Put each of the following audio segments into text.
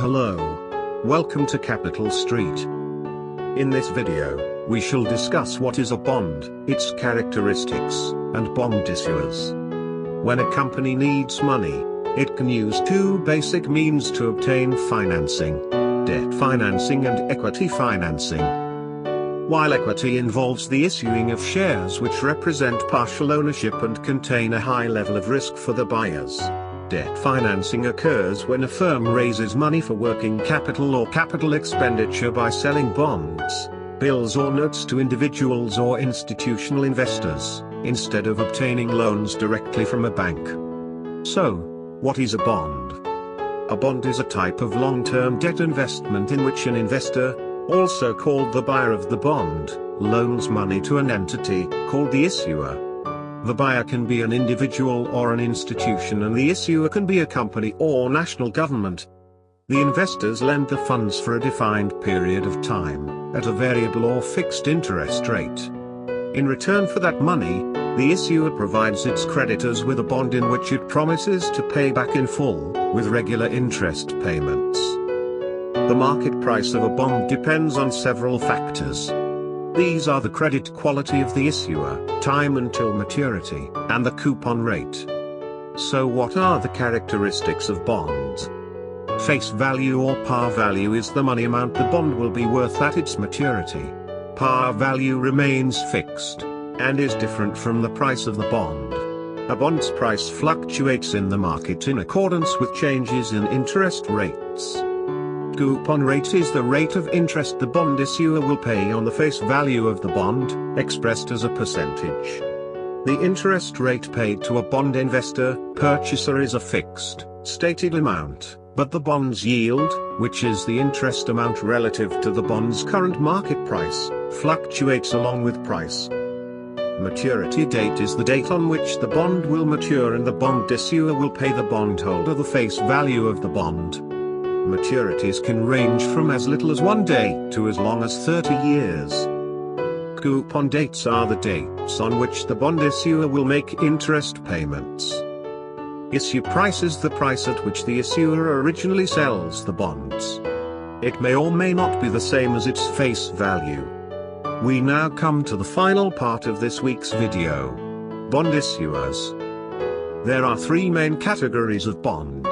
Hello. Welcome to Capital Street. In this video, we shall discuss what is a bond, its characteristics, and bond issuers. When a company needs money, it can use two basic means to obtain financing: debt financing and equity financing. While equity involves the issuing of shares which represent partial ownership and contain a high level of risk for the buyers, debt financing occurs when a firm raises money for working capital or capital expenditure by selling bonds, bills or notes to individuals or institutional investors, instead of obtaining loans directly from a bank. So, what is a bond? A bond is a type of long-term debt investment in which an investor, also called the buyer of the bond, loans money to an entity, called the issuer. The buyer can be an individual or an institution, and the issuer can be a company or national government. The investors lend the funds for a defined period of time, at a variable or fixed interest rate. In return for that money, the issuer provides its creditors with a bond in which it promises to pay back in full, with regular interest payments. The market price of a bond depends on several factors. These are the credit quality of the issuer, time until maturity, and the coupon rate. So what are the characteristics of bonds? Face value or par value is the money amount the bond will be worth at its maturity. Par value remains fixed, and is different from the price of the bond. A bond's price fluctuates in the market in accordance with changes in interest rates. Coupon rate is the rate of interest the bond issuer will pay on the face value of the bond, expressed as a percentage. The interest rate paid to a bond investor, purchaser is a fixed, stated amount, but the bond's yield, which is the interest amount relative to the bond's current market price, fluctuates along with price. Maturity date is the date on which the bond will mature, and the bond issuer will pay the bondholder the face value of the bond. Maturities can range from as little as 1 day to as long as 30 years. Coupon dates are the dates on which the bond issuer will make interest payments. Issue price is the price at which the issuer originally sells the bonds. It may or may not be the same as its face value. We now come to the final part of this week's video: bond issuers. There are three main categories of bonds: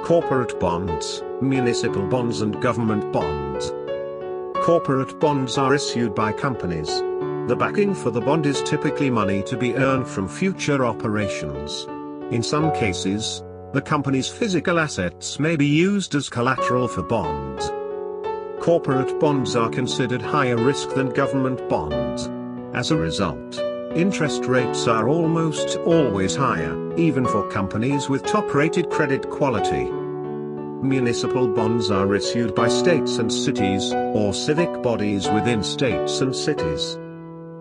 corporate bonds, municipal bonds, and government bonds. Corporate bonds are issued by companies. The backing for the bond is typically money to be earned from future operations. In some cases, the company's physical assets may be used as collateral for bonds. Corporate bonds are considered higher risk than government bonds. As a result, interest rates are almost always higher, even for companies with top-rated credit quality. Municipal bonds are issued by states and cities, or civic bodies within states and cities.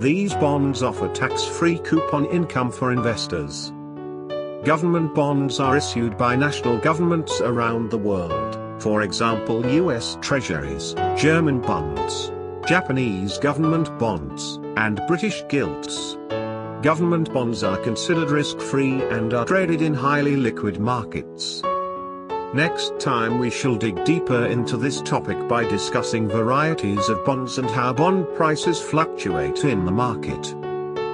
These bonds offer tax-free coupon income for investors. Government bonds are issued by national governments around the world, for example US Treasuries, German bonds, Japanese government bonds, and British gilts. Government bonds are considered risk-free and are traded in highly liquid markets. Next time we shall dig deeper into this topic by discussing varieties of bonds and how bond prices fluctuate in the market.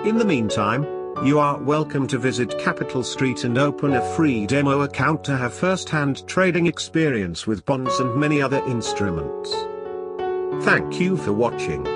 In the meantime, you are welcome to visit Capital Street and open a free demo account to have first-hand trading experience with bonds and many other instruments. Thank you for watching.